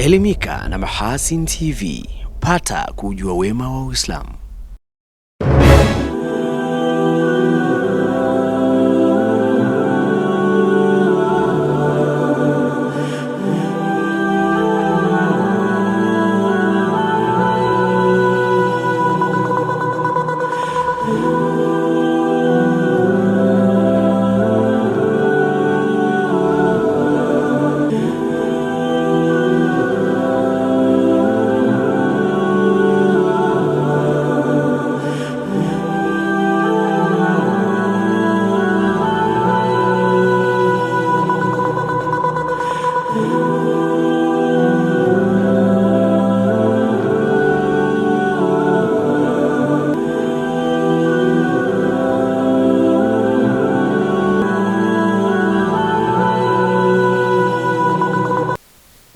Elimika na Mahasin TV, pata kujua wema wa Uislamu.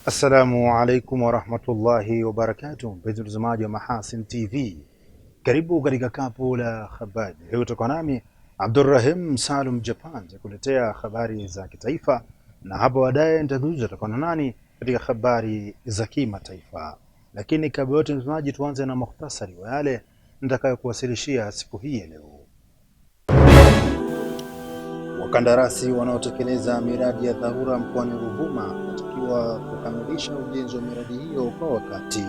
Assalamu alaikum wa rahmatullahi wa barakatuh. Mpenzi mtazamaji wa Mahasin TV, karibu katika kapu la habari. Leo tuko nami Abdurrahim Salum Japan kukuletea habari za kitaifa, na hapo baadaye nitakuja tutakuwa nani katika habari za kimataifa. Lakini kabla yote mtazamaji, tuanze na mukhtasari wa yale nitakayokuwasilishia siku hii leo. Wakandarasi wanaotekeleza miradi ya dharura mkoani Ruvuma watakiwa kukamilisha ujenzi wa miradi hiyo kwa wakati.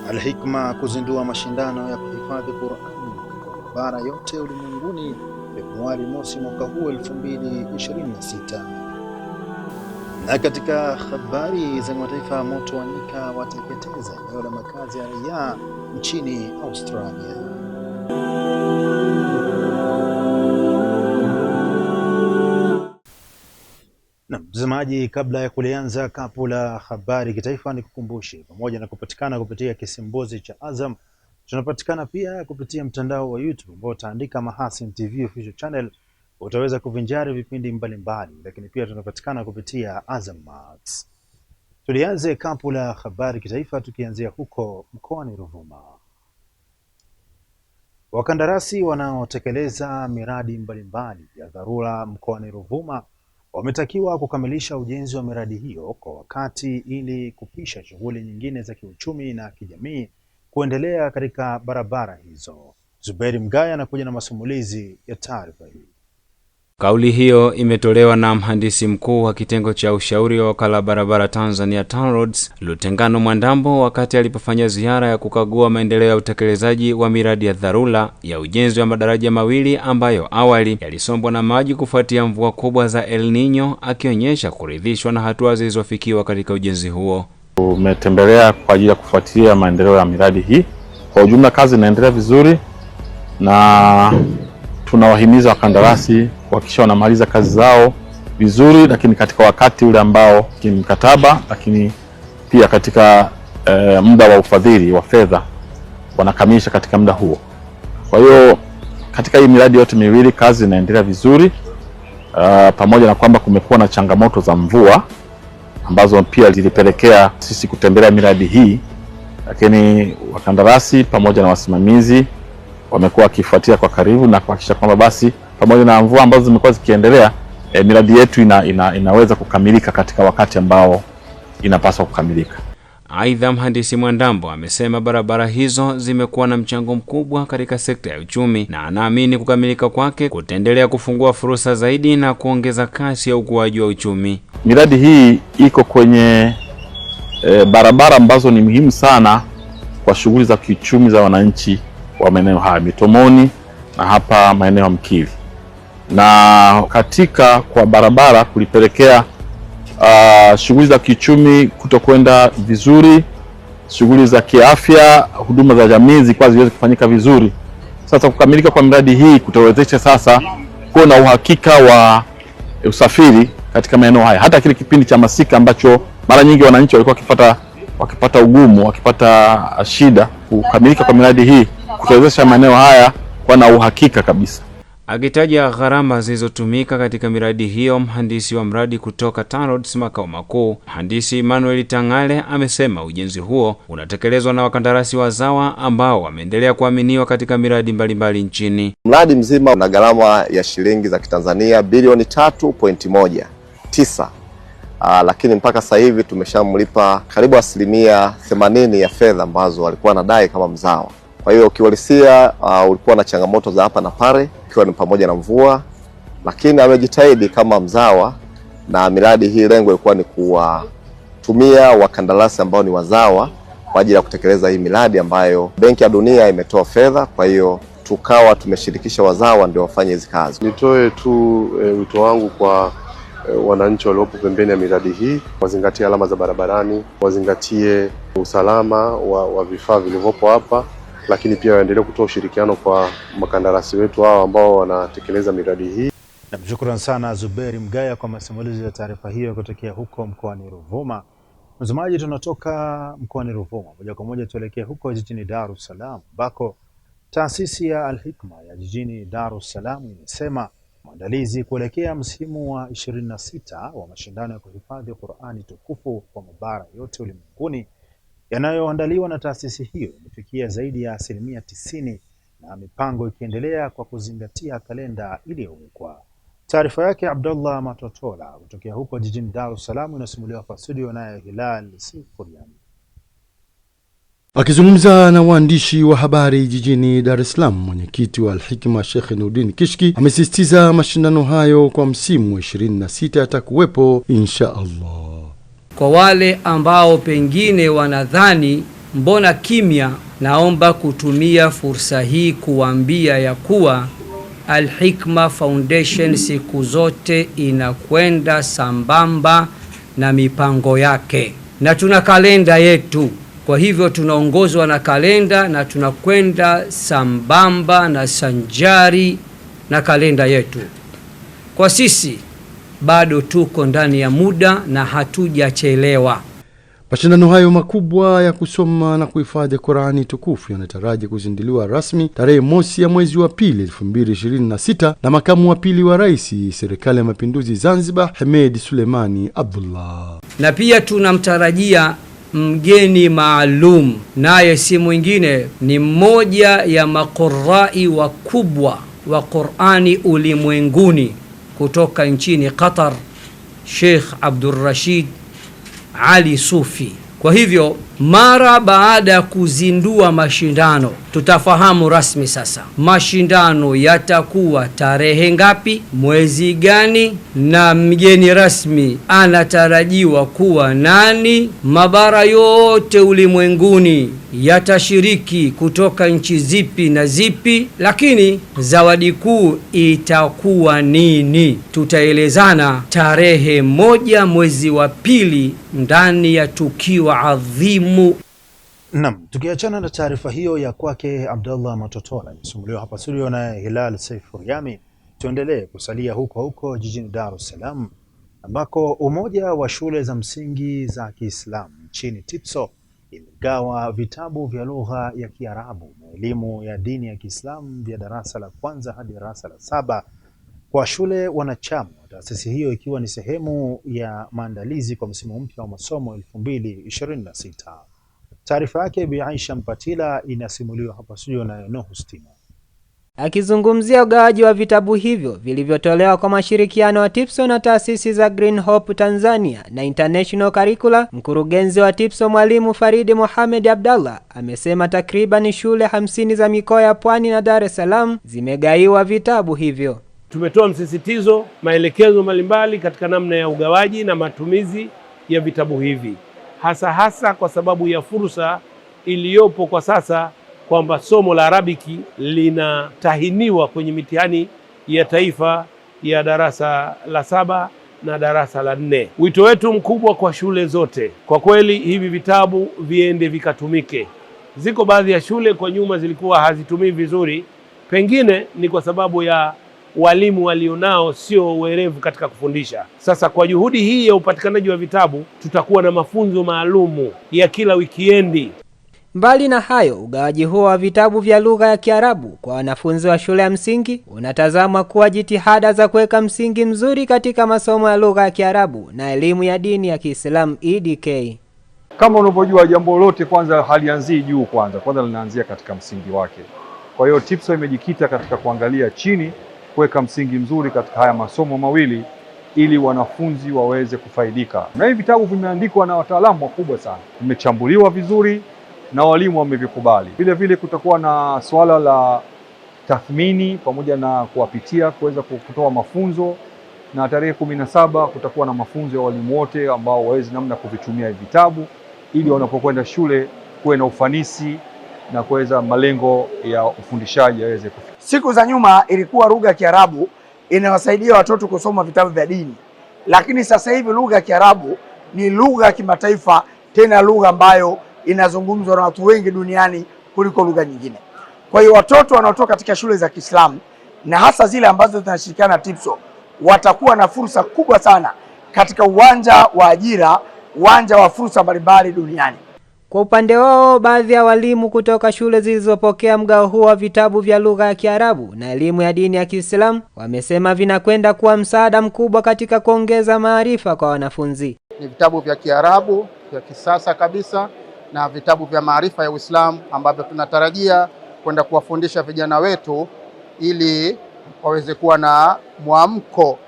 Al-Hikma kuzindua mashindano ya kuhifadhi Qur'an kwa bara yote ulimwenguni Februari mosi mwaka huu 2026. Na katika habari za mataifa, moto wa nyika wateketeza eneo la makazi ya raia nchini Australia. Na mtazamaji, kabla ya kulianza kapu la habari kitaifa, ni kukumbushe pamoja na kupatikana kupitia kisimbuzi cha Azam, tunapatikana pia kupitia mtandao wa YouTube ambao utaandika Mahasin TV official channel, utaweza kuvinjari vipindi mbalimbali, lakini pia tunapatikana kupitia Azam Max. Tulianze kapu la habari kitaifa tukianzia huko mkoani Ruvuma. Wakandarasi wanaotekeleza miradi mbalimbali ya dharura mkoani Ruvuma wametakiwa kukamilisha ujenzi wa miradi hiyo kwa wakati ili kupisha shughuli nyingine za kiuchumi na kijamii kuendelea katika barabara hizo. Zuberi Mgaya anakuja na masimulizi ya taarifa hii. Kauli hiyo imetolewa na mhandisi mkuu wa kitengo cha ushauri wa wakala barabara Tanzania TANROADS, Lutengano Mwandambo, wakati alipofanya ziara ya kukagua maendeleo ya utekelezaji wa miradi ya dharura ya ujenzi wa madaraja mawili ambayo awali yalisombwa na maji kufuatia mvua kubwa za El Nino, akionyesha kuridhishwa na hatua zilizofikiwa katika ujenzi huo. Tumetembelea kwa ajili ya kufuatilia maendeleo ya miradi hii. Kwa ujumla kazi inaendelea vizuri na tunawahimiza wakandarasi kuhakikisha wanamaliza kazi zao vizuri, lakini katika wakati ule ambao kimkataba, lakini pia katika muda wa ufadhili wa fedha wanakamilisha katika muda huo. Kwa hiyo katika hii miradi yote miwili kazi inaendelea vizuri, pamoja na kwamba kumekuwa na changamoto za mvua ambazo pia zilipelekea sisi kutembelea miradi hii, lakini wakandarasi pamoja na wasimamizi wamekuwa wakifuatia kwa karibu na kuhakikisha kwamba basi pamoja na mvua ambazo zimekuwa zikiendelea, miradi yetu inaweza kukamilika katika wakati ambao inapaswa kukamilika. Aidha, mhandisi Mwandambo amesema barabara hizo zimekuwa na mchango mkubwa katika sekta ya uchumi na anaamini kukamilika kwake kutaendelea kufungua fursa zaidi na kuongeza kasi ya ukuaji wa uchumi. Miradi hii iko kwenye barabara ambazo ni muhimu sana kwa shughuli za kiuchumi za wananchi wa maeneo haya Mitomoni na hapa maeneo ya Mkili. Na katika kwa barabara kulipelekea shughuli za kiuchumi kutokwenda vizuri, shughuli za kiafya, huduma za jamii zilikuwa ziweze kufanyika vizuri. Sasa kukamilika kwa miradi hii kutawezesha sasa kuwa na uhakika wa usafiri katika maeneo haya. Hata kile kipindi cha masika ambacho mara nyingi wananchi walikuwa wakipata ugumu, wakipata shida, kukamilika kwa miradi hii kutawezesha maeneo haya kuwa na uhakika kabisa. Akitaja gharama zilizotumika katika miradi hiyo, mhandisi wa mradi kutoka TANROADS makao makuu, mhandisi Emmanuel Tangale, amesema ujenzi huo unatekelezwa na wakandarasi wazawa ambao wameendelea kuaminiwa katika miradi mbalimbali nchini. Mradi mzima una gharama ya shilingi za Kitanzania bilioni 3.19 lakini mpaka sasa hivi tumeshamlipa karibu 80% ya fedha ambazo walikuwa wanadai kama mzawa. Kwa hiyo kiuhalisia ulikuwa na changamoto za hapa na pale, ikiwa ni pamoja na mvua, lakini amejitahidi kama mzawa, na miradi hii lengo ilikuwa ni kuwatumia wakandarasi ambao ni wazawa kwa ajili ya kutekeleza hii miradi ambayo Benki ya Dunia imetoa fedha. Kwa hiyo tukawa tumeshirikisha wazawa ndio wafanye hizi kazi. Nitoe tu wito wangu kwa wananchi waliopo pembeni ya miradi hii, wazingatie alama za barabarani, wazingatie usalama wa vifaa vilivyopo hapa, lakini pia waendelee kutoa ushirikiano kwa makandarasi wetu hao ambao wanatekeleza miradi hii. Namshukuru sana Zuberi Mgaya kwa masimulizi ya taarifa hiyo kutokea huko mkoani Ruvuma. Mtazamaji, tunatoka mkoani Ruvuma moja kwa moja tuelekee huko jijini Dar es Salaam, ambako taasisi ya Al-Hikma ya jijini Dar es Salaam imesema maandalizi kuelekea msimu wa 26 wa mashindano ya kuhifadhi Qur'ani tukufu kwa mabara yote ulimwenguni yanayoandaliwa na taasisi hiyo imefikia zaidi ya 90%, na mipango ikiendelea kwa kuzingatia kalenda iliyowekwa. Taarifa yake Abdullah Matotola kutokea huko jijini Dar es Salaam inasimuliwa kwa studio naye Hilal Sifuriani. Akizungumza na waandishi wa habari jijini Dar es Salaam, mwenyekiti wa Al-Hikma Sheikh Nuruddin Kishki amesisitiza mashindano hayo kwa msimu wa 26 atakuwepo insha Allah. Kwa wale ambao pengine wanadhani mbona kimya, naomba kutumia fursa hii kuambia ya kuwa Al-Hikma Foundation siku zote inakwenda sambamba na mipango yake, na tuna kalenda yetu. Kwa hivyo tunaongozwa na kalenda na tunakwenda sambamba na sanjari na kalenda yetu. Kwa sisi bado tuko ndani ya muda na hatujachelewa. Mashindano hayo makubwa ya kusoma na kuhifadhi Qur'ani tukufu yanataraji kuzinduliwa rasmi tarehe 1 ya mwezi wa pili 2026 na makamu wa pili wa rais Serikali ya Mapinduzi Zanzibar Hemed Suleimani Abdullah. Na pia tunamtarajia mgeni maalum, naye si mwingine ni mmoja ya maqurai wakubwa wa Qur'ani ulimwenguni kutoka nchini Qatar, Sheikh Abdurrashid Ali Sufi. Kwa hivyo mara baada ya kuzindua mashindano tutafahamu rasmi sasa mashindano yatakuwa tarehe ngapi, mwezi gani, na mgeni rasmi anatarajiwa kuwa nani. Mabara yote ulimwenguni yatashiriki kutoka nchi zipi na zipi, lakini zawadi kuu itakuwa nini tutaelezana tarehe 1 mwezi wa pili ndani ya tukio adhimu. Naam, tukiachana na taarifa hiyo ya kwake Abdullah Matotola imesimuliwa hapa studio na Hilal Sifuriani, tuendelee kusalia huko jijini Dar es Salaam, ambako umoja wa shule za msingi za Kiislamu nchini TIPSO imegawa vitabu vya lugha ya Kiarabu na elimu ya dini ya Kiislamu vya darasa la 1 hadi darasa la 7 kwa shule wanachama wa taasisi hiyo, ikiwa ni sehemu ya maandalizi kwa msimu mpya wa masomo 2026. Taarifa yake Bi Aisha Mpatila inasimuliwa hapa studio na Nuhu Stima. Akizungumzia ugawaji wa vitabu hivyo vilivyotolewa kwa mashirikiano wa TIPSO na taasisi za Green Hope Tanzania na International Curricula, mkurugenzi wa TIPSO Mwalimu Faridi Mohamed Abdallah amesema takriban shule 50 za mikoa ya Pwani na Dar es Salaam zimegaiwa vitabu hivyo. Tumetoa msisitizo, maelekezo mbalimbali katika namna ya ugawaji na matumizi ya vitabu hivi, hasa kwa sababu ya fursa iliyopo kwa sasa kwamba somo la Arabiki linatahiniwa kwenye mitihani ya taifa ya darasa la 7 na darasa la 4. Wito wetu mkubwa kwa shule zote, kwa kweli hivi vitabu viende vikatumike. Ziko baadhi ya shule kwa nyuma zilikuwa hazitumii vizuri, pengine ni kwa sababu ya walimu walionao sio werevu katika kufundisha. Sasa kwa juhudi hii ya upatikanaji wa vitabu, tutakuwa na mafunzo maalumu ya kila wikiendi. Mbali na hayo, ugawaji huo wa vitabu vya lugha ya Kiarabu kwa wanafunzi wa shule ya msingi unatazamwa kuwa jitihada za kuweka msingi mzuri katika masomo ya lugha ya Kiarabu na elimu ya dini ya Kiislamu EDK. Kama unavyojua, jambo lote kwanza halianzii juu, kwanza linaanzia katika msingi wake. Kwa hiyo TIPSO imejikita katika kuangalia chini, kuweka msingi mzuri katika haya masomo mawili ili wanafunzi waweze kufaidika. Na hivi vitabu vimeandikwa na wataalamu wakubwa sana, vimechambuliwa vizuri na walimu wamevikubali. Vile vile kutakuwa na swala la tathmini pamoja na kuwapitia kuweza kutoa mafunzo, na tarehe 17 kutakuwa na mafunzo ya walimu wote ambao waweze namna kuvitumia hivi vitabu ili wanapokwenda shule kuwe na ufanisi na kuweza malengo ya ufundishaji yaweze kufika. Siku za nyuma ilikuwa lugha ya Kiarabu inawasaidia watoto kusoma vitabu vya dini, lakini sasa hivi lugha ya Kiarabu ni lugha ya kimataifa, tena lugha ambayo inazungumzwa na watu wengi duniani kuliko lugha nyingine. Kwa hiyo watoto wanaotoka katika shule za Kiislamu na hasa zile ambazo zinashirikiana na TIPSO watakuwa na fursa kubwa sana katika uwanja wa ajira, uwanja wa fursa mbalimbali duniani. Kwa upande wao, baadhi ya walimu kutoka shule zilizopokea mgao huo wa vitabu vya lugha ya Kiarabu na elimu ya dini ya Kiislamu wamesema vinakwenda kuwa msaada mkubwa katika kuongeza maarifa kwa wanafunzi. Ni vitabu vya Kiarabu vya kisasa kabisa na vitabu vya maarifa ya Uislamu ambavyo tunatarajia kwenda kuwafundisha vijana wetu ili waweze kuwa na mwamko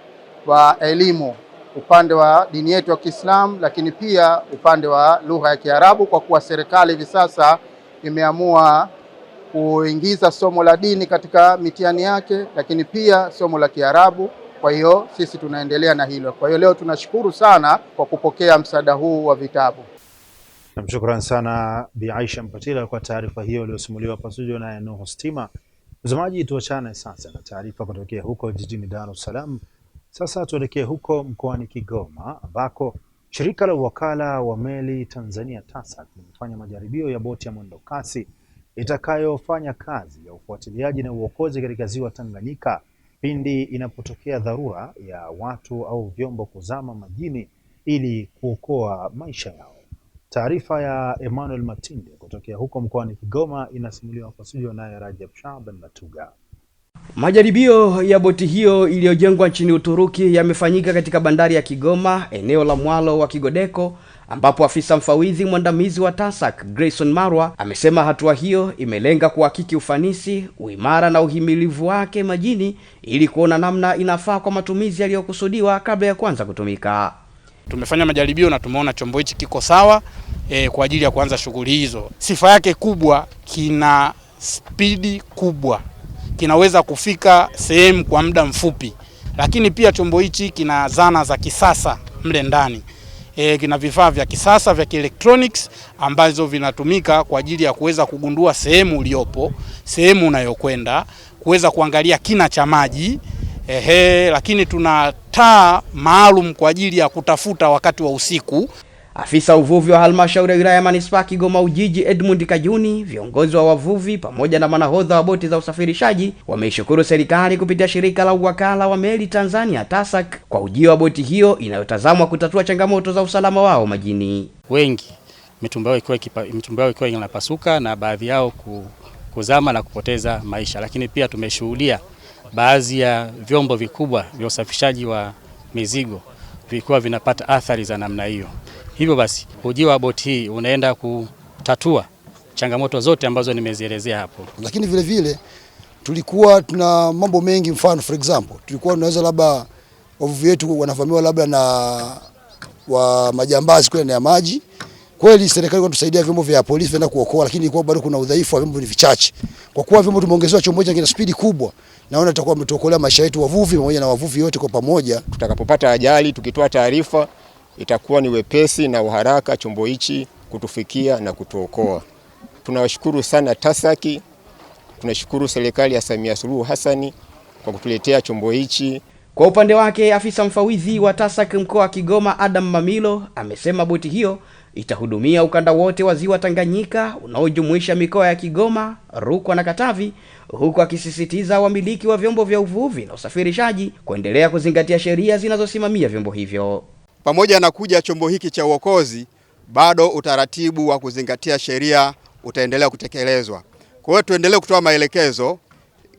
wa elimu upande wa dini yetu ya Kiislamu, lakini pia upande wa lugha ya Kiarabu, kwa kuwa serikali hivi sasa imeamua kuingiza somo la dini katika mitihani yake, lakini pia somo la Kiarabu. Kwa hiyo sisi tunaendelea na hilo. Kwa hiyo leo tunashukuru sana kwa kupokea msaada huu wa vitabu. Shukrani sana Bi Aisha Mpatila kwa taarifa hiyo iliyosimuliwa hapa studio na Nuhu Stima. Mtazamaji, tuachane sasa na taarifa kutokea huko jijini Dar es Salaam. Sasa tuelekee huko mkoani Kigoma ambako shirika la wakala wa meli Tanzania TASAC limefanya majaribio ya boti ya mwendo kasi itakayofanya kazi ya ufuatiliaji na uokozi katika ziwa Tanganyika pindi inapotokea dharura ya watu au vyombo kuzama majini ili kuokoa maisha yao. Taarifa ya Emmanuel Matinde kutokea huko mkoani Kigoma inasimuliwa kwa studio naye Rajab Shaban Matuga. Majaribio ya boti hiyo iliyojengwa nchini Uturuki yamefanyika katika bandari ya Kigoma, eneo la mwalo wa Kigodeko, ambapo afisa mfawidhi mwandamizi wa TASAC Grayson Marwa amesema hatua hiyo imelenga kuhakiki ufanisi, uimara na uhimilivu wake majini ili kuona namna inafaa kwa matumizi yaliyokusudiwa kabla ya kuanza kutumika. Tumefanya majaribio na tumeona chombo hichi kiko sawa kwa ajili ya kuanza shughuli hizo. Sifa yake kubwa, kina spidi kubwa, kinaweza kufika sehemu kwa muda mfupi, lakini pia chombo hichi kina zana za kisasa mle ndani. Kina vifaa vya kisasa vya electronics ambazo vinatumika kwa ajili ya kuweza kugundua sehemu uliopo, sehemu unayokwenda, kuweza kuangalia kina cha maji. Lakini tuna taa maalum kwa ajili ya kutafuta wakati wa usiku. Afisa uvuvi wa halmashauri ya wilaya ya Manispaa Kigoma Ujiji Edmund Kajuni, viongozi wa wavuvi pamoja na manahodha wa boti za usafirishaji wameishukuru serikali kupitia shirika la wakala wa meli Tanzania TASAC kwa ujio wa boti hiyo inayotazamwa kutatua changamoto za usalama wao majini. Wengi mitumba yao ikiwa inapasuka na baadhi yao kuzama na kupoteza maisha, lakini pia tumeshuhudia baadhi ya vyombo vikubwa vya usafirishaji wa mizigo vilikuwa vinapata athari za namna hiyo. Hivyo basi ujio wa boti hii unaenda kutatua changamoto zote ambazo nimezielezea hapo. Lakini vile vile tulikuwa tuna mambo mengi, mfano for example tulikuwa tunaweza labda wavuvi wetu wanavamiwa labda na wa majambazi kule ya maji. Kweli serikali inatusaidia vyombo vya polisi venda kuokoa, lakini ilikuwa bado kuna udhaifu wa vyombo vichache. Kwa kuwa vyombo tumeongezewa chombo kina spidi kubwa, naona tutakuwa tumetuokolea maisha yetu wavuvi pamoja na wavuvi wote kwa pamoja. Tutakapopata ajali tukitoa taarifa itakuwa ni wepesi na uharaka chombo hichi kutufikia na kutuokoa. Tunawashukuru sana TASAC, tunashukuru serikali ya Samia Suluhu Hassani kwa kutuletea chombo hichi. Kwa upande wake afisa mfawidhi wa TASAC mkoa wa Kigoma Adam Mamilo amesema boti hiyo itahudumia ukanda wote wa ziwa Tanganyika unaojumuisha mikoa ya Kigoma, Rukwa na Katavi, huku akisisitiza wamiliki wa vyombo vya uvuvi na usafirishaji kuendelea kuzingatia sheria zinazosimamia vyombo hivyo. Pamoja na kuja chombo hiki cha uokozi, bado utaratibu wa kuzingatia sheria utaendelea kutekelezwa. Kwa hiyo tuendelee kutoa maelekezo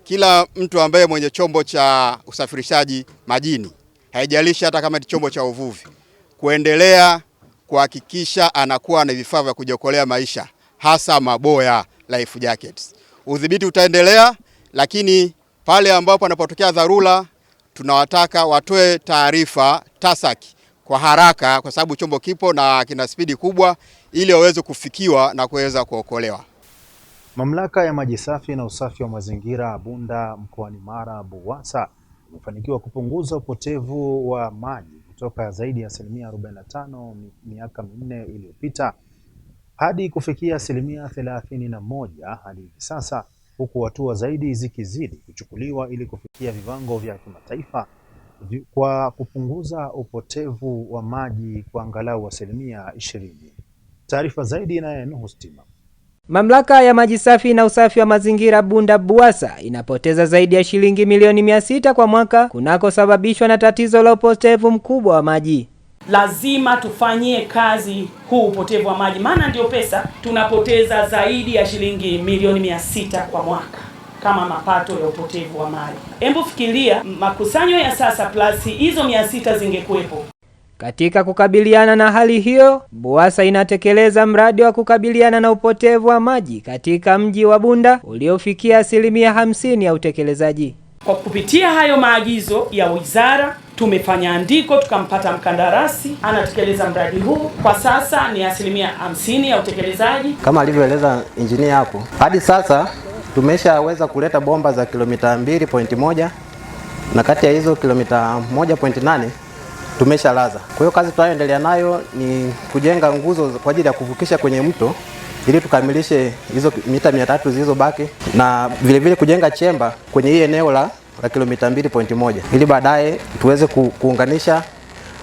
kila mtu ambaye mwenye chombo cha usafirishaji majini, haijalishi hata kama ni chombo cha uvuvi, kuendelea kuhakikisha anakuwa na vifaa vya kujiokolea maisha, hasa maboya, life jackets. Udhibiti utaendelea, lakini pale ambapo anapotokea dharura tunawataka watoe taarifa TASAC kwa haraka, kwa sababu chombo kipo na kina spidi kubwa, ili waweze kufikiwa na kuweza kuokolewa. Mamlaka ya maji safi na usafi wa mazingira Bunda mkoani Mara BUWASA imefanikiwa kupunguza upotevu wa maji kutoka zaidi ya 45% miaka minne iliyopita hadi kufikia 31% hadi hivi sasa, huku hatua zaidi zikizidi kuchukuliwa ili kufikia viwango vya kimataifa kwa kupunguza upotevu wa maji kwa angalau 20%. Taarifa zaidi na Nuhu Stima. Mamlaka ya maji safi na usafi wa mazingira Bunda BUWASA inapoteza zaidi ya shilingi milioni 600 kwa mwaka kunakosababishwa na tatizo la upotevu mkubwa wa maji. Lazima tufanyie kazi huu upotevu wa maji, maana ndio pesa. Tunapoteza zaidi ya shilingi milioni 600 kwa mwaka kama mapato ya upotevu wa maji. Hebu fikiria makusanyo ya sasa plus hizo 600 zingekuepo. Katika kukabiliana na hali hiyo, BUWASA inatekeleza mradi wa kukabiliana na upotevu wa maji katika mji wa Bunda uliofikia 50% ya utekelezaji. Kwa kupitia hayo maagizo ya wizara, tumefanya andiko tukampata mkandarasi anatekeleza mradi huu. Kwa sasa ni 50% ya utekelezaji. Kama alivyoeleza engineer hapo, hadi sasa tumeshaweza kuleta bomba za kilomita 2.1 na kati ya hizo kilomita 1.8 tumeshalaza. Kwa hiyo kazi tunayoendelea nayo ni kujenga nguzo kwa ajili ya kuvukisha kwenye mto ili tukamilishe hizo mita 300 zilizobaki, na vile vile kujenga chemba kwenye hii eneo la kilomita 2.1 ili baadaye tuweze kuunganisha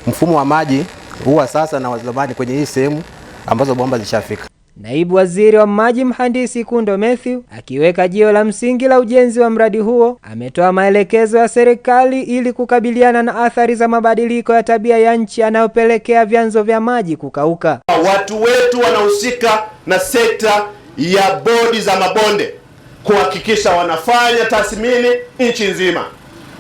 mfumo wa maji huu sasa na wa zamani kwenye hii sehemu ambazo bomba zishafika. Naibu Waziri wa Maji Mhandisi Kundo Matthew akiweka jiwe la msingi la ujenzi wa mradi huo ametoa maelekezo ya serikali ili kukabiliana na athari za mabadiliko ya tabia ya nchi yanayopelekea vyanzo vya maji kukauka. Watu wetu wanahusika na sekta ya bodi za mabonde kuhakikisha wanafanya tathmini nchi nzima,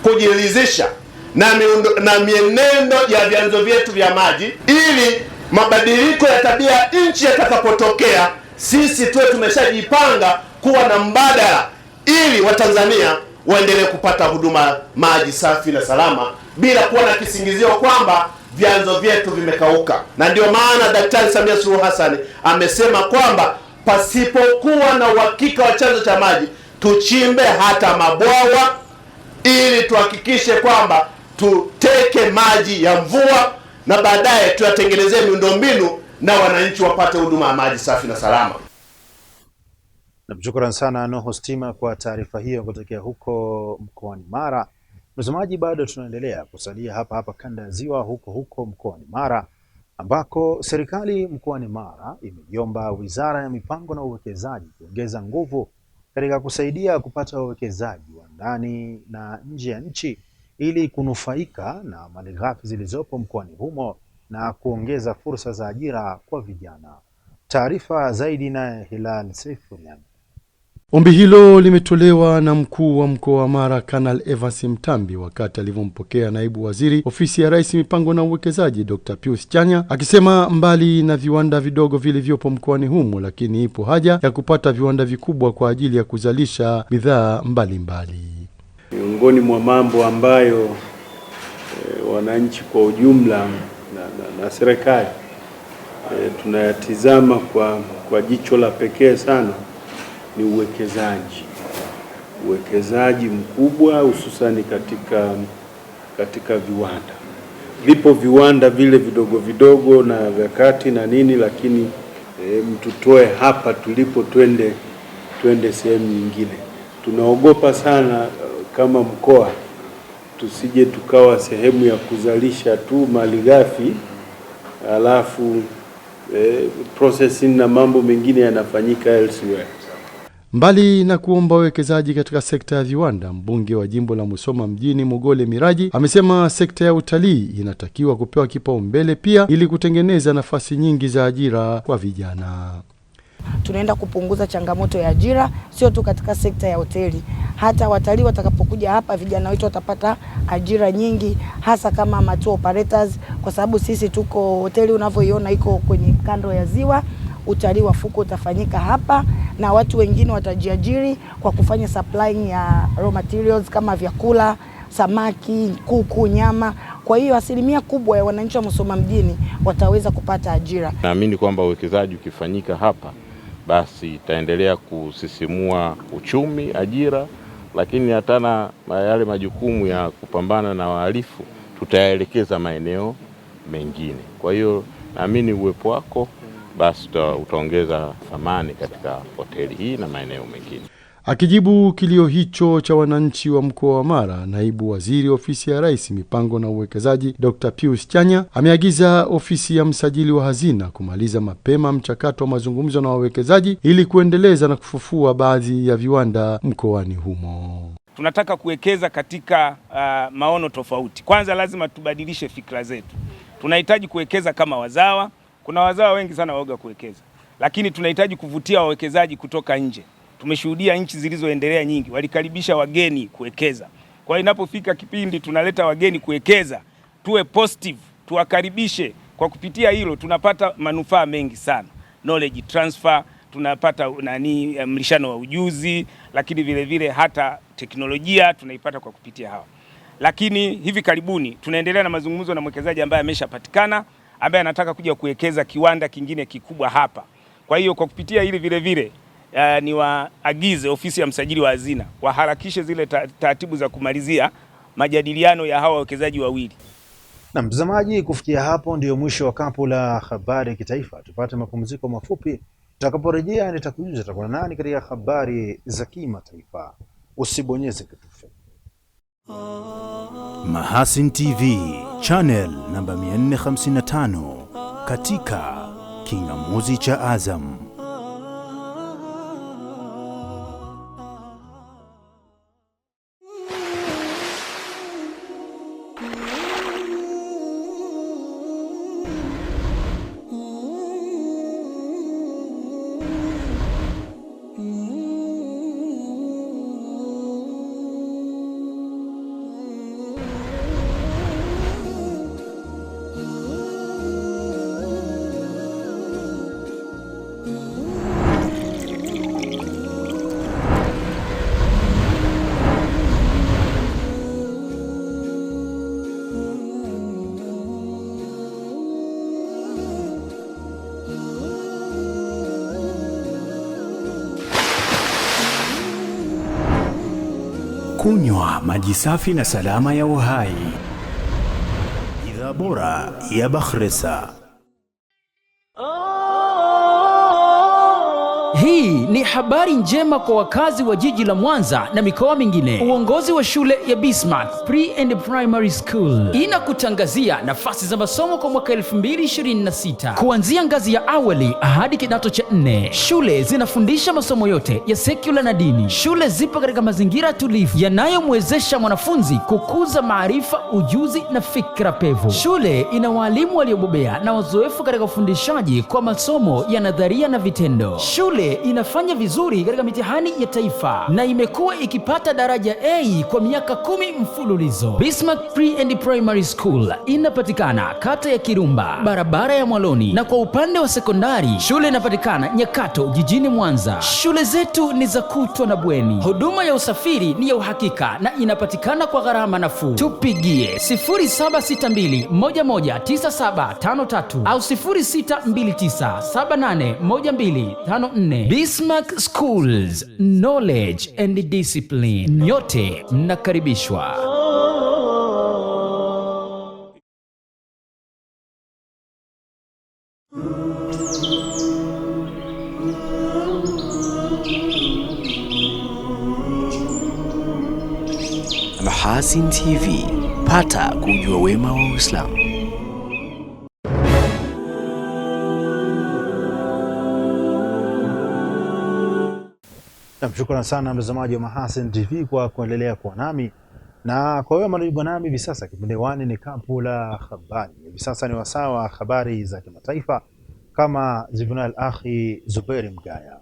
kujiridhisha na mienendo ya vyanzo vyetu vya maji, ili mabadiliko ya tabia nchi yatakapotokea sisi tuwe tumeshajipanga kuwa na mbadala, ili Watanzania waendelee kupata huduma maji safi na salama bila kuwa na kisingizio kwamba vyanzo vyetu vimekauka. Na ndio maana Daktari Samia Suluhu Hassan amesema kwamba pasipokuwa na uhakika wa chanzo cha maji tuchimbe hata mabwawa, ili tuhakikishe kwamba tuteke maji ya mvua na baadaye tuyatengenezee miundombinu na wananchi wapate huduma ya maji safi na salama. Shukrani sana Nuhu Stima kwa taarifa hiyo kutokea huko mkoani Mara. Mtazamaji, bado tunaendelea kusalia hapa kanda ya Ziwa huko mkoani Mara, ambako serikali mkoani Mara imeiomba Wizara ya Mipango na Uwekezaji kuongeza nguvu katika kusaidia kupata wawekezaji wa ndani na nje ya nchi ili kunufaika na malighafi zilizopo mkoani humo na kuongeza fursa za ajira kwa vijana. Taarifa zaidi na Hilal Sefurian. Ombi hilo limetolewa na mkuu wa mkoa wa Mara Kanal Evans Mtambi wakati alivyompokea naibu waziri ofisi ya Rais Mipango na Uwekezaji Dr. Pius Chanya, akisema mbali na viwanda vidogo vilivyopo mkoani humo, lakini ipo haja ya kupata viwanda vikubwa kwa ajili ya kuzalisha bidhaa mbalimbali. Miongoni mwa mambo ambayo wananchi kwa ujumla na serikali tunayatizama kwa jicho la pekee sana ni uwekezaji mkubwa, hususani katika viwanda. Vipo viwanda vile vidogo vidogo na vya kati na nini, lakini mtutoe hapa tulipo twende sehemu nyingine. Tunaogopa sana kama mkoa tusije tukawa sehemu ya kuzalisha tu malighafi alafu processing na mambo mengine yanafanyika elsewhere. Mbali na kuomba wawekezaji katika sekta ya viwanda, mbunge wa jimbo la Musoma mjini Mogole Miraji amesema sekta ya utalii inatakiwa kupewa kipaumbele pia ili kutengeneza nafasi nyingi za ajira kwa vijana. Tunaenda kupunguza changamoto ya ajira sio tu katika sekta ya hoteli, hata watalii watakapokuja hapa vijana wetu watapata ajira nyingi, hasa kama tour operators, kwa sababu sisi tuko hoteli unavyoiona iko kwenye kando ya ziwa. Utalii wa fuko utafanyika hapa na watu wengine watajiajiri kwa kufanya supplying ya raw materials kama vyakula, samaki, kuku, nyama. Kwa hiyo asilimia kubwa ya wananchi wa Musoma mjini wataweza kupata ajira. Naamini kwamba uwekezaji ukifanyika hapa basi itaendelea kusisimua uchumi, ajira, lakini hata na yale majukumu ya kupambana na wahalifu tutayaelekeza maeneo mengine. Kwa hiyo naamini uwepo wako basi utaongeza thamani katika hoteli hii na maeneo mengine. Akijibu kilio hicho cha wananchi wa mkoa wa Mara, naibu waziri ofisi ya Rais mipango na uwekezaji Dr. Pius Chanya ameagiza ofisi ya msajili wa hazina kumaliza mapema mchakato wa mazungumzo na wawekezaji ili kuendeleza na kufufua baadhi ya viwanda mkoani humo. Tunataka kuwekeza katika maono tofauti. Kwanza lazima tubadilishe fikra zetu. Tunahitaji kuwekeza kama wazawa. Kuna wazawa wengi sana waoga kuwekeza. Lakini tunahitaji kuvutia wawekezaji kutoka nje. Tumeshuhudia nchi zilizoendelea nyingi walikaribisha wageni kuwekeza. Kwa hiyo inapofika kipindi tunaleta wageni kuwekeza, tuwe positive, tuwakaribishe. Kwa kupitia hilo tunapata manufaa mengi sana. Knowledge transfer, tunapata mlishano wa ujuzi, lakini vile vile hata teknolojia tunaipata kwa kupitia hawa. Lakini hivi karibuni tunaendelea na mazungumzo na mwekezaji ambaye ameshapatikana, ambaye anataka kuja kuwekeza kiwanda kingine kikubwa hapa. Kwa hiyo kwa kupitia hili vile vile ni waagize ofisi ya msajili wa hazina waharakishe zile taratibu za kumalizia majadiliano ya hawa wawekezaji wawili. Na mtazamaji, kufikia hapo ndio mwisho wa kapu la habari kitaifa. Tupate mapumziko mafupi. Tutakaporejea nitakujuza tutakuwa nani katika habari za kimataifa. Usibonyeze kitufe. Mahasin TV channel namba 455 katika kingamuzi cha Azam. Kunywa maji safi na salama ya uhai. Bidhaa bora ya Bakhresa. Hii ni habari njema kwa wakazi wa jiji la Mwanza na mikoa mingine. Uongozi wa shule ya Bismarck Pre and Primary School inakutangazia nafasi za masomo kwa mwaka 2026 kuanzia ngazi ya awali hadi kidato cha 4. Shule zinafundisha masomo yote ya secular na dini. Shule zipo katika mazingira tulivu yanayomwezesha mwanafunzi kukuza maarifa, ujuzi na fikra pevu. Shule ina walimu waliobobea na wazoefu katika ufundishaji kwa masomo ya nadharia na vitendo. Shule inafanya vizuri katika mitihani ya taifa na imekuwa ikipata daraja A kwa miaka 10 mfululizo. Bismarck Pre and Primary School inapatikana kata ya Kirumba, barabara ya Mwaloni, na kwa upande wa sekondari shule inapatikana Nyakato jijini Mwanza. Shule zetu ni za kutwa na bweni. Huduma ya usafiri ni ya uhakika na inapatikana kwa gharama nafuu. Tupigie 0762119753 au 0629781254. Bismarck Schools, knowledge and discipline. Nyote mnakaribishwa. Mahasin TV, pata kujua wema wa Uislamu. Shukrani sana mtazamaji wa Mahasin TV kwa kuendelea kuwa nami. Na kwa wewe mnajiunga nami hivi sasa, kipindi wani ni kapu la habari. Hivi sasa ni wasaa wa habari za kimataifa kama zilivyonayo akhi Zuberi Mgaya.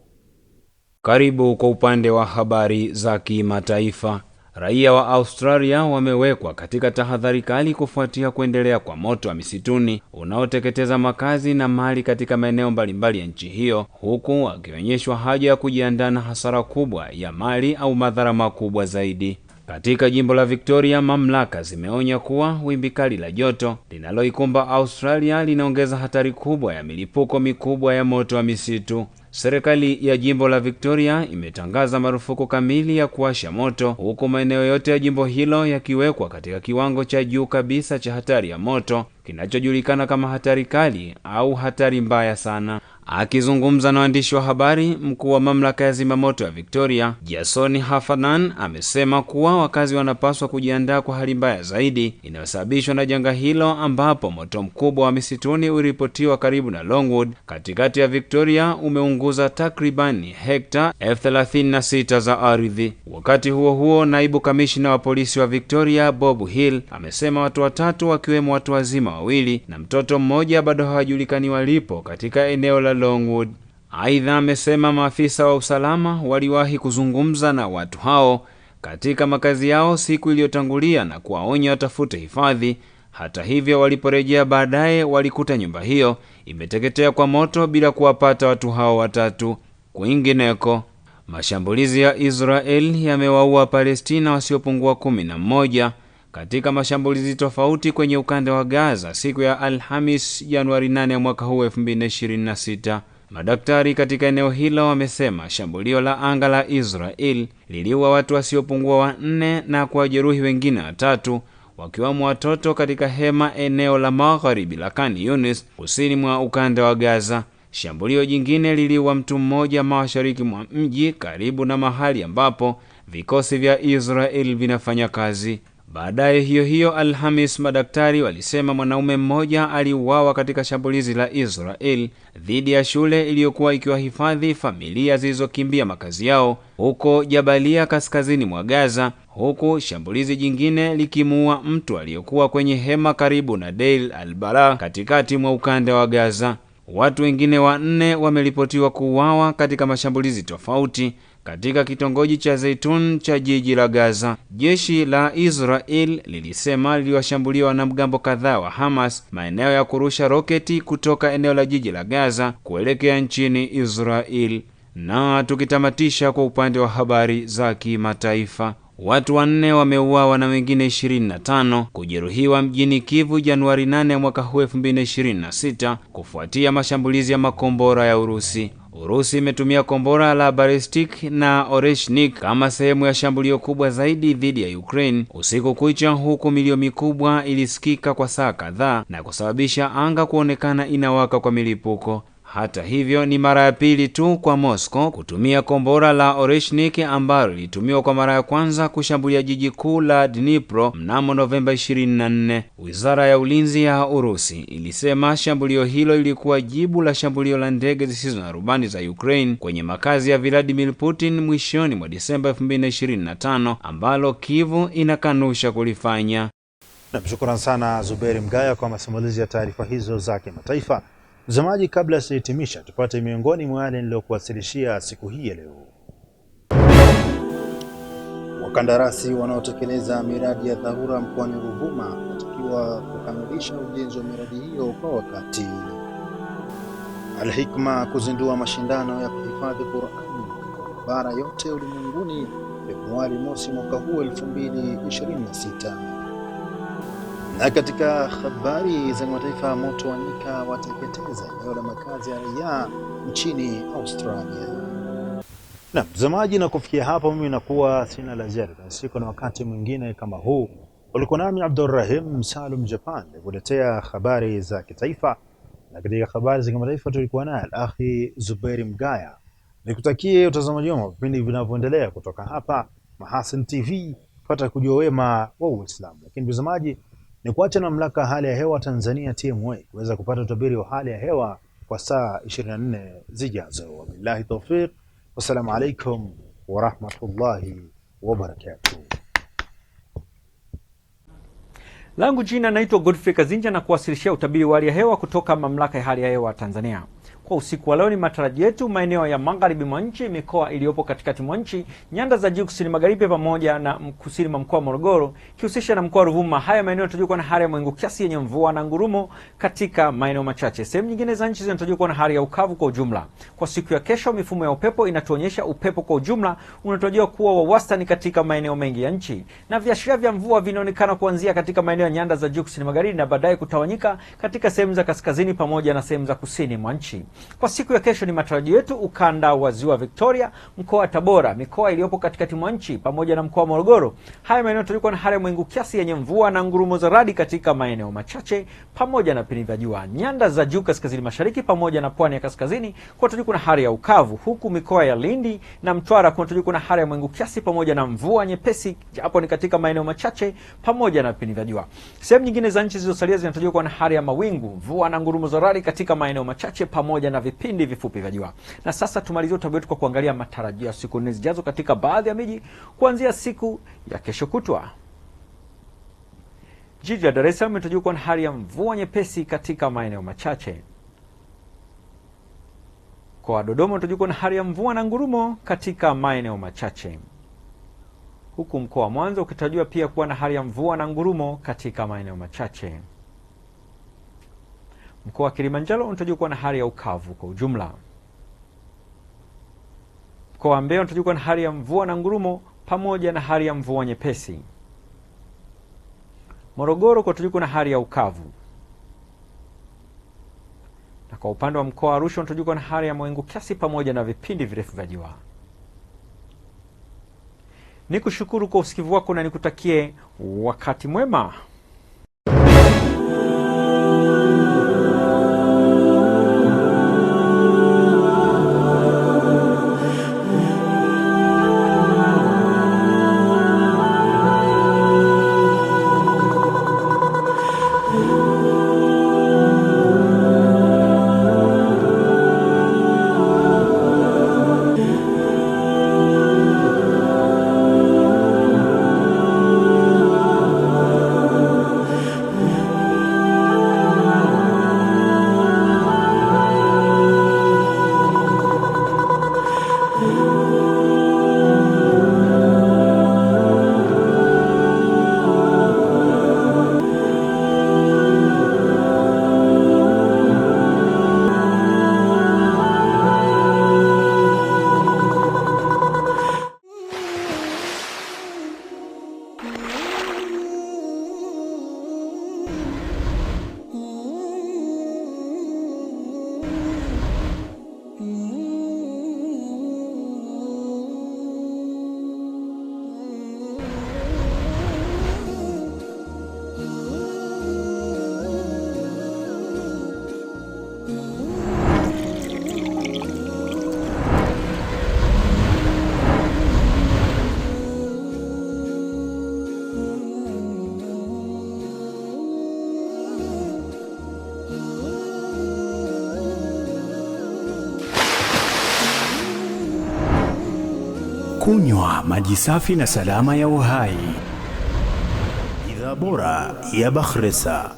Karibu kwa upande wa habari za kimataifa. Raia wa Australia wamewekwa katika tahadhari kali kufuatia kuendelea kwa moto wa misituni unaoteketeza makazi na mali katika maeneo mbalimbali ya nchi hiyo, huku wakionyeshwa haja ya kujiandaa na hasara kubwa ya mali au madhara makubwa zaidi. Katika jimbo la Victoria, mamlaka zimeonya kuwa wimbi kali la joto linaloikumba Australia linaongeza hatari kubwa ya milipuko mikubwa ya moto wa misitu. Serikali ya jimbo la Victoria imetangaza marufuku kamili ya kuwasha moto, huku maeneo yote ya jimbo hilo yakiwekwa katika kiwango cha juu kabisa cha hatari ya moto, kinachojulikana kama hatari kali au hatari mbaya sana. Akizungumza na waandishi wa habari, mkuu wa mamlaka ya zimamoto ya Victoria, Jason Heffernan, amesema kuwa wakazi wanapaswa kujiandaa kwa hali mbaya zaidi inayosababishwa na janga hilo, ambapo moto mkubwa wa misituni uripotiwa karibu na Longwood katikati ya Victoria umeunguza takriban hekta 36,000 za ardhi. Wakati huo huo, naibu kamishna wa polisi wa Victoria, Bob Hill, amesema watu 3 wakiwemo watu wazima 2 na mtoto mmoja bado hawajulikani walipo katika eneo la Longwood. Aidha, amesema maafisa wa usalama waliwahi kuzungumza na watu hao katika makazi yao siku iliyotangulia na kuwaonya watafute hifadhi. Hata hivyo, waliporejea baadaye walikuta nyumba hiyo imeteketea kwa moto bila kuwapata watu hao 3. Kwingineko, mashambulizi ya Israel yamewaua Palestina wasiopungua 11 katika mashambulizi tofauti kwenye ukanda wa Gaza siku ya Alhamis, Januari 8 mwaka huu 2026. Madaktari katika eneo hilo wamesema shambulio la anga la Israel liliua watu wasiopungua 4 na kuwajeruhi wengine 3, wakiwamo watoto katika hema eneo la magharibi la Khan Yunis, kusini mwa ukanda wa Gaza. Shambulio jingine liliua mtu mmoja mashariki mwa mji karibu na mahali ambapo vikosi vya Israel vinafanya kazi. Baadaye hiyo Alhamis, madaktari walisema mwanaume mmoja aliuawa katika shambulizi la Israel dhidi ya shule iliyokuwa ikiwahifadhi familia zilizokimbia makazi yao huko Jabalia, kaskazini mwa Gaza, huku shambulizi jingine likimuua mtu aliyokuwa kwenye hema karibu na Deir al-Balah, katikati mwa ukanda wa Gaza. Watu wengine 4 wameripotiwa kuuawa katika mashambulizi tofauti katika kitongoji cha Zeitun cha jiji la Gaza. Jeshi la Israel lilisema liliwashambulia wanamgambo kadhaa wa Hamas maeneo ya kurusha roketi kutoka eneo la jiji la Gaza kuelekea nchini Israel. Na tukitamatisha kwa upande wa habari za kimataifa, watu 4 wameuawa na wengine 25 kujeruhiwa mjini Kivu Januari 8 mwaka 2026 kufuatia mashambulizi ya makombora ya Urusi. Urusi imetumia kombora la ballistic na Oreshnik kama sehemu ya shambulio kubwa zaidi dhidi ya Ukraine usiku kucha, huku milio mikubwa ilisikika kwa saa kadhaa na kusababisha anga kuonekana inawaka kwa milipuko. Hata hivyo, ni mara ya pili tu kwa Moscow kutumia kombora la Oreshnik ambalo lilitumiwa kwa mara ya kwanza kushambulia jiji kuu la Dnipro mnamo Novemba 24. Wizara ya ulinzi ya Urusi ilisema shambulio hilo lilikuwa jibu la shambulio la ndege zisizo na rubani za Ukraine kwenye makazi ya Vladimir Putin mwishoni mwa Disemba 2025, ambalo Kyiv inakanusha kulifanya. Namshukuru sana Zuberi Mgaya kwa masimulizi ya taarifa hizo za kimataifa. Mtazamaji, kabla sijahitimisha, tupate miongoni mwa yale niliyokuwasilishia siku hii ya leo. Wakandarasi wanaotekeleza miradi ya dharura mkoani Ruvuma wanatakiwa kukamilisha ujenzi wa miradi hiyo kwa wakati. Al-Hikma kuzindua mashindano ya kuhifadhi Qur'ani katika bara yote ulimwenguni Februari mosi mwaka huu 2026. Na katika habari za kimataifa, moto wa nyika wateketeza eneo la makazi ya raia nchini Australia. Na mtazamaji, na kufikia hapo mimi nakuwa sina la ziada. Siku na wakati mwingine kama huu ulikuwa nami Abdurrahim Salum Japan kuletea habari za kitaifa, na katika habari za kimataifa tulikuwa naye Al-Akhi Zuberi Mgaya. Nikutakie utazamaji wa vipindi vinavyoendelea kutoka hapa Mahasin TV, pata kujua wema wa Uislamu. Lakini mtazamaji, ni kuacha na mamlaka ya hali ya hewa Tanzania TMA kuweza kupata utabiri wa hali ya hewa kwa saa 24 zijazo. Wabillahi tawfiq, wassalamu alaikum wa rahmatullahi wa barakatuh. Langu jina naitwa Godfrey Kazinja na kuwasilishia utabiri wa hali ya hewa kutoka mamlaka ya hali ya hewa Tanzania. Kwa usiku wa leo ni matarajio yetu maeneo ya magharibi mwa nchi, mikoa iliyopo katikati mwa nchi, nyanda za juu kusini magharibi pamoja na kusini mwa mkoa wa Morogoro, kihusisha na mkoa wa Ruvuma. Haya maeneo yanatarajiwa kuwa na hali ya mawingu kiasi yenye mvua na ngurumo katika maeneo machache. Sehemu nyingine za nchi zinatarajiwa kuwa na hali ya ukavu kwa ujumla. Kwa siku ya kesho, mifumo ya upepo inatuonyesha upepo kwa ujumla unatarajiwa kuwa wa wastani katika maeneo mengi ya nchi, na viashiria vya mvua vinaonekana kuanzia katika maeneo ya nyanda za juu kusini magharibi na baadaye kutawanyika katika sehemu za kaskazini pamoja na sehemu za kusini mwa nchi. Kwa siku ya kesho ni matarajio yetu ukanda wa Ziwa Victoria, mkoa wa Tabora, mikoa iliyopo katikati mwa nchi pamoja na mkoa wa Morogoro. Haya maeneo tulikuwa na hali ya mawingu kiasi yenye mvua na ngurumo za radi katika maeneo machache pamoja na vipindi vya jua. Nyanda za juu kaskazini mashariki pamoja na pwani ya kaskazini kwa tulikuwa na hali ya ukavu, huku mikoa ya Lindi na Mtwara kwa tulikuwa na hali ya mawingu kiasi pamoja na mvua nyepesi hapo ni katika maeneo machache pamoja na vipindi vya jua. Sehemu nyingine za nchi zilizosalia zinatarajiwa kuwa na hali ya mawingu, mvua na ngurumo za radi katika maeneo machache pamoja na vipindi vifupi vya jua. Na sasa tumalizie utabiri wetu kwa kuangalia matarajio ya siku nne zijazo katika baadhi ya miji kuanzia siku ya kesho kutwa. Jiji la Dar es Salaam linatarajiwa kuwa na hali ya mvua nyepesi katika maeneo machache. Kwa Dodoma linatarajiwa kuwa na hali ya mvua na ngurumo katika maeneo machache, huku mkoa wa Mwanza ukitarajiwa pia kuwa na hali ya mvua na ngurumo katika maeneo machache. Mkoa wa Kilimanjaro unatarajiwa kuwa na hali ya ukavu kwa ujumla. Mkoa wa Mbeya unatarajiwa kuwa na hali ya mvua na ngurumo pamoja na hali ya mvua nyepesi. Morogoro unatarajiwa kuwa na hali ya ukavu. Na kwa upande wa mkoa wa Arusha unatarajiwa kuwa na hali ya mawingu kiasi pamoja na vipindi virefu vya jua. Nikushukuru kwa usikivu wako na nikutakie wakati mwema. Kunywa maji safi na salama ya uhai. Bidhaa bora ya Bakhresa.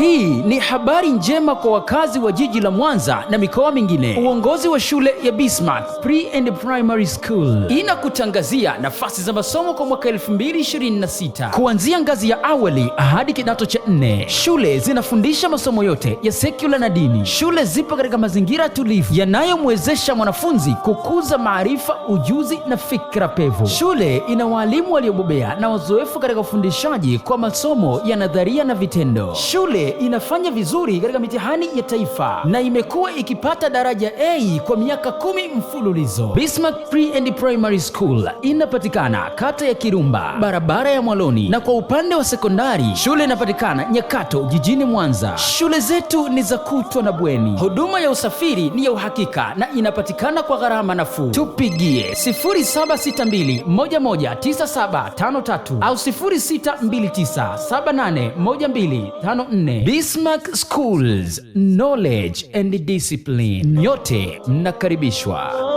Hii ni habari njema kwa wakazi wa jiji la Mwanza na mikoa mingine. Uongozi wa shule ya Bismarck Pre and Primary School inakutangazia nafasi za masomo kwa mwaka 2026 kuanzia ngazi ya awali hadi kidato cha 4. Shule zinafundisha masomo yote ya sekula na dini. Shule zipo katika mazingira tulivu yanayomwezesha mwanafunzi kukuza maarifa, ujuzi na fikra pevu. Shule ina walimu waliobobea na wazoefu katika ufundishaji kwa masomo ya nadharia na vitendo. Shule inafanya vizuri katika mitihani ya taifa na imekuwa ikipata daraja A kwa miaka 10 mfululizo. Bismarck Pre and Primary School inapatikana kata ya Kirumba, barabara ya Mwaloni, na kwa upande wa sekondari shule inapatikana Nyakato jijini Mwanza. Shule zetu ni za kutwa na bweni. Huduma ya usafiri ni ya uhakika na inapatikana kwa gharama nafuu. Tupigie 0762119753 au 0629781254. Bismarck Schools, knowledge and discipline. Nyote mnakaribishwa.